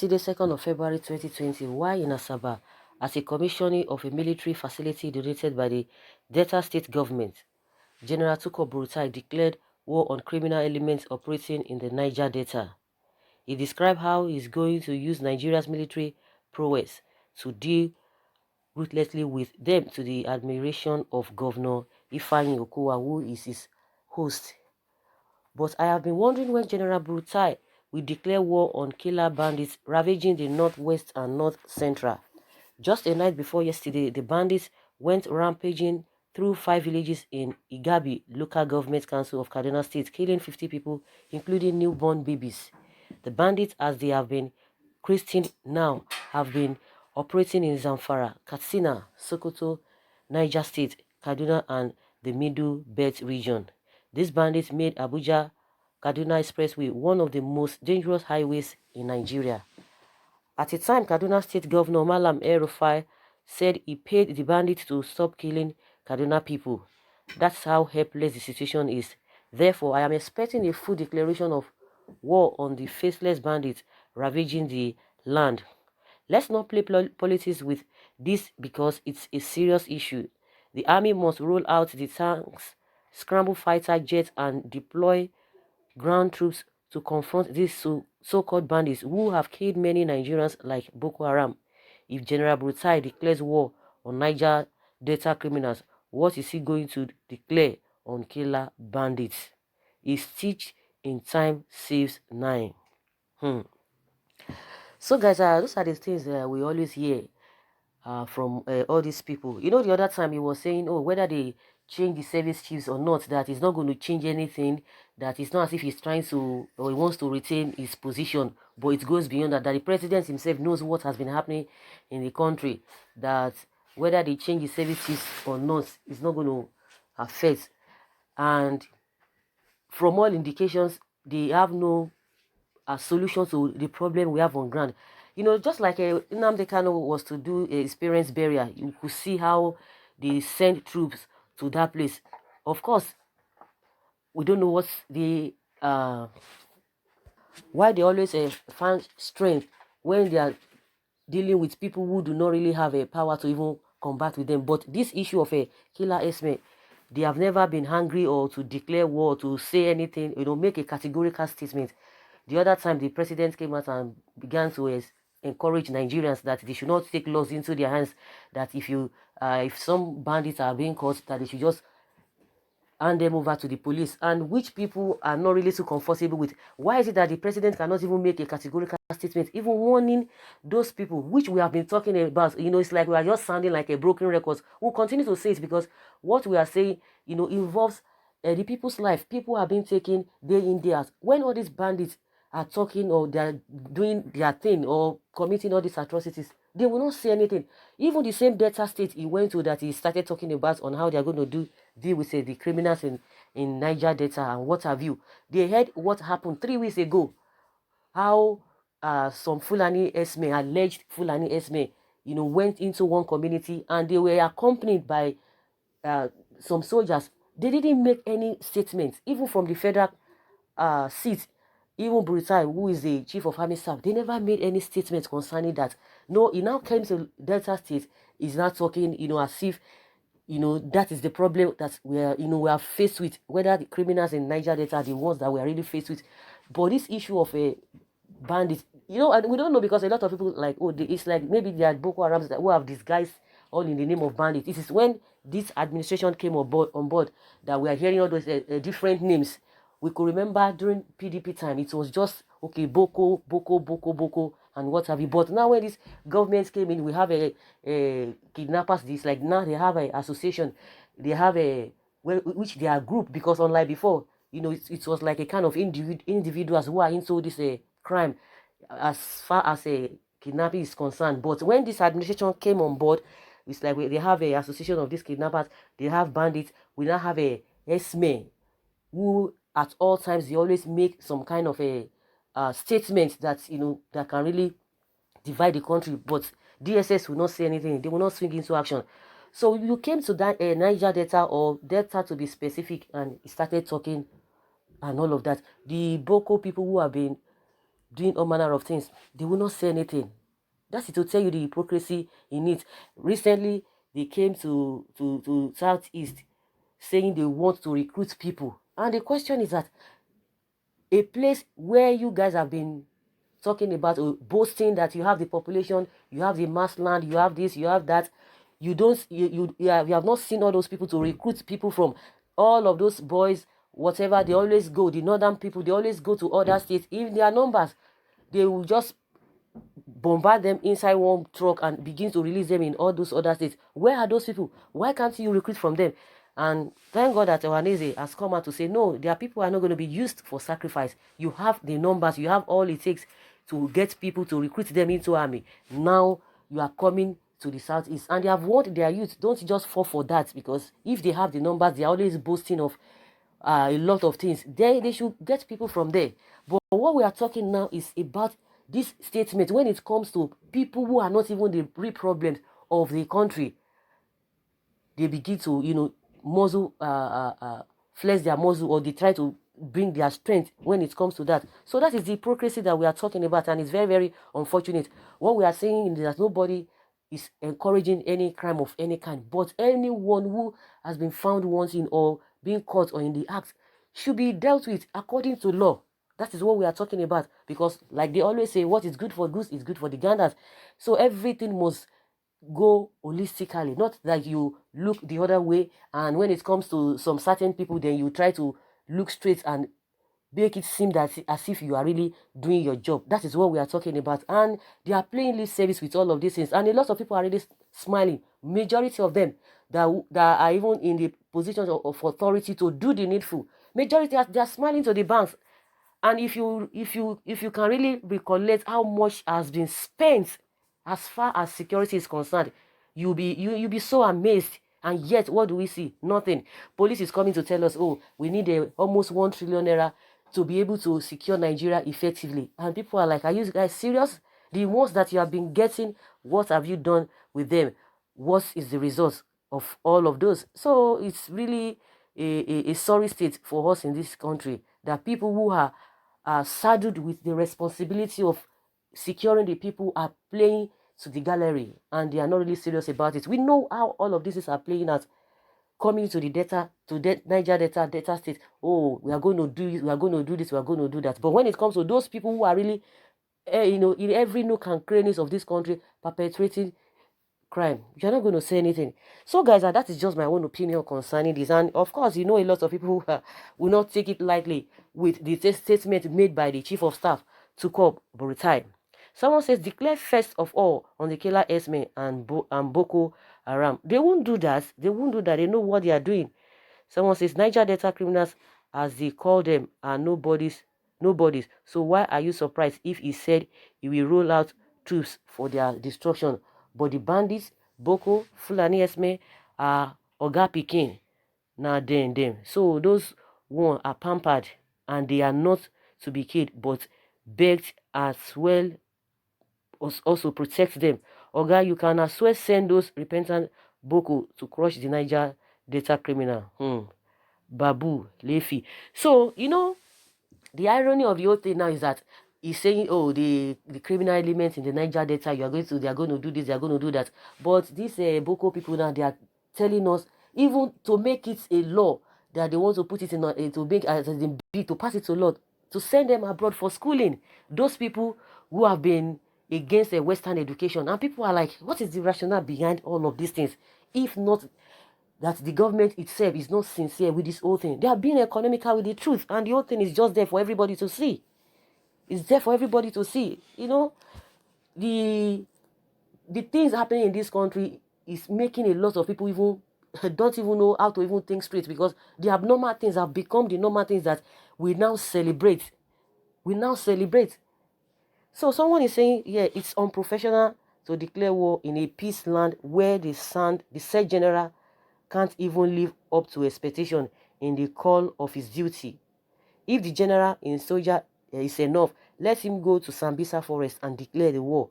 Yesterday, 2nd of February 2020, while in Asaba, as a commissioning of a military facility donated by the Delta State government, General BURUTAI declared war on criminal elements operating in the Niger Delta. He described how he's going to use Nigeria's military prowess to deal ruthlessly with them, to the admiration of Governor Ifeanyi Okowa, who is his host. But I have been wondering when General BURUTAI will declare war on killer bandits ravaging the northwest and north central. Just a night before yesterday, the bandits went rampaging through 5 villages in Igabi, local government council of Kaduna State, killing 50 people, including newborn babies. The bandits, as they have been christened now, have been operating in Zamfara, Katsina, Sokoto, Niger State, Kaduna, and the Middle Belt region. These bandits made Abuja-Kaduna Expressway one of the most dangerous highways in Nigeria. At the time, Kaduna State Governor Malam El-Rufai said he paid the bandits to stop killing Kaduna people. That's how helpless the situation is. Therefore, I am expecting a full declaration of war on the faceless bandits ravaging the land. Let's not play politics with this because it's a serious issue. The army must roll out the tanks, scramble fighter jets, and deploy ground troops to confront these so-called bandits who have killed many Nigerians like Boko Haram. If General BURUTAI declares war on Niger Delta criminals, what is he going to declare on killer bandits? Is stitch in time saves 9. So guys, those are the things we always hear from all these people. You know, the other time he was saying, oh, whether they change the service chiefs or not, that is not going to change anything, that it's not as if he's trying to, or he wants to retain his position, but it goes beyond that, that the president himself knows what has been happening in the country, that whether they change the service chiefs or not, it's not going to affect. And from all indications, they have no solution to the problem we have on ground. You know, just like Nnamdi Kanu was to do a experience barrier, you could see how they send troops to that place. Of course, we don't know what's the why they always find strength when they are dealing with people who do not really have a power to even combat with them. But this issue of a killer Esme, they have never been hungry or to declare war, to say anything, you know, make a categorical statement. The other time, the president came out and began to encourage Nigerians that they should not take laws into their hands, that if some bandits are being caught, that they should just hand them over to the police, and which people are not really too comfortable with. Why is it that the president cannot even make a categorical statement, even warning those people, which we have been talking about? You know, it's like we are just sounding like a broken record. We'll continue to say it because what we are saying, you know, involves the people's life. People are being taken day in, day out. When all these bandits are talking or they are doing their thing or committing all these atrocities, they will not say anything. Even the same Delta State he went to, that he started talking about on how they are going to deal with the criminals in Niger Delta and what have you. They heard what happened 3 weeks ago, how some Fulani Esme, alleged Fulani Esme, you know, went into one community and they were accompanied by some soldiers. They didn't make any statements, even from the federal seat. Even BURUTAI, who is the chief of army staff, they never made any statements concerning that. No, he now came to Delta State, is now talking, you know, as if, you know, that is the problem that we are, you know, we are faced with, whether the criminals in Niger Delta are the ones that we are really faced with. But this issue of a bandit, you know, and we don't know, because a lot of people like, oh, it's like maybe they are Boko Harams that who have disguised all in the name of bandit. This is when this administration came on board that we are hearing all those different names. We could remember during PDP time, it was just, okay, Boko, and what have you. But now when these governments came in, we have a kidnappers. This, like, now they have an association. They have which they are group, because unlike before, you know, it was like a kind of individuals who are into this crime as far as kidnapping is concerned. But when this administration came on board, it's like they have a association of these kidnappers. They have bandits. We now have a Esme, who at all times they always make some kind of a statement that, you know, that can really divide the country. But DSS will not say anything. They will not swing into action. So you came to that Niger Delta, or Delta to be specific, and started talking and all of that. The Boko people who have been doing all manner of things, they will not say anything. That's it, to tell you the hypocrisy in it. Recently, they came to Southeast saying they want to recruit people. And the question is that a place where you guys have been talking about boasting that you have the population, you have the mass land, you have this, you have that, you don't you have not seen all those people to recruit people from. All of those boys, whatever, they always go, the northern people, they always go to other states. If their numbers, they will just bombard them inside one truck and begin to release them in all those other states. Where are those people? Why can't you recruit from them? And thank God that Ohaneze has come out to say, no, their people are not going to be used for sacrifice. You have the numbers, you have all it takes to get people to recruit them into army. Now you are coming to the Southeast, and they have warned their youth, don't just fall for that, because if they have the numbers, they are always boasting of a lot of things. They should get people from there. But what we are talking now is about this statement when it comes to people who are not even the real problems of the country. They begin to, muzzle, flex their muzzle, or they try to bring their strength when it comes to that. So that is the hypocrisy that we are talking about, and it's very, very unfortunate. What we are saying is that nobody is encouraging any crime of any kind, but anyone who has been found wanting or being caught or in the act should be dealt with according to law. That is what we are talking about, because like they always say, what is good for goose is good for the ganders. So everything must go holistically, not that you look the other way, and when it comes to some certain people, then you try to look straight and make it seem that as if you are really doing your job. That is what we are talking about, and they are playing lip service with all of these things, and a lot of people are really smiling. Majority of them that are even in the positions of authority to do the needful, majority they are smiling to the banks. And if you can really recollect how much has been spent as far as security is concerned, you'll be so amazed. And yet, what do we see? Nothing. Police is coming to tell us, oh, we need almost 1 trillion naira to be able to secure Nigeria effectively. And people are like, are you guys serious? The ones that you have been getting, what have you done with them? What is the result of all of those? So it's really a sorry state for us in this country, that people who are saddled with the responsibility of securing the people are playing to the gallery, and they are not really serious about it. We know how all of this are playing out. Coming to the data, to Niger data state. Oh, we are going to do this, we are going to do this, we are going to do that. But when it comes to those people who are really, in every nook and crannies of this country, perpetrating crime, you're not going to say anything. So guys, that is just my own opinion concerning this. And of course, a lot of people will not take it lightly with the statement made by the chief of staff to curb BURUTAI. Someone says, declare first of all on the killer Esme and Boko Haram. They won't do that. They won't do that. They know what they are doing. Someone says, Niger Delta criminals, as they call them, are nobodies. So why are you surprised if he said he will roll out troops for their destruction? But the bandits, Boko, Fulani Esme, are Oga Pikin. Now them. So those one are pampered, and they are not to be killed, but begged as well, also protect them. Oga, you can as well send those repentant Boko to crush the Niger Delta criminal. Babu, Lefi. So, the irony of the whole thing now is that he's saying, oh, the criminal elements in the Niger Delta, they are going to do this, they are going to do that. But these Boko people now, they are telling us, even to make it a law, that they want to put it in, to make as a bill, to pass it to law, to send them abroad for schooling. Those people who have been against Western education. And people are like, what is the rationale behind all of these things? If not that the government itself is not sincere with this whole thing. They are being economical with the truth, and the whole thing is just there for everybody to see. It's there for everybody to see. The things happening in this country is making a lot of people even don't even know how to even think straight, because the abnormal things have become the normal things that we now celebrate. So someone is saying, yeah, it's unprofessional to declare war in a peace land where the said general can't even live up to expectation in the call of his duty. If the general in soldier is enough, let him go to Sambisa forest and declare the war.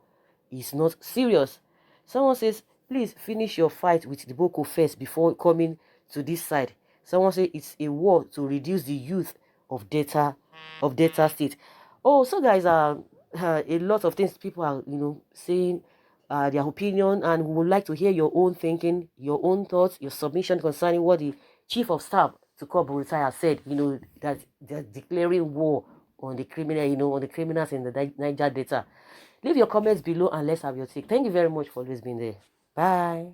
It's not serious. Someone says, please finish your fight with the Boko first before coming to this side. Someone says it's a war to reduce the youth of Delta State. Oh, so guys, a lot of things people are, saying their opinion, and we would like to hear your own thinking, your own thoughts, your submission concerning what the chief of staff to call BURUTAI has said. That they're declaring war on the criminal, on the criminals in the Niger Delta. Leave your comments below and let's have your take. Thank you very much for always being there. Bye.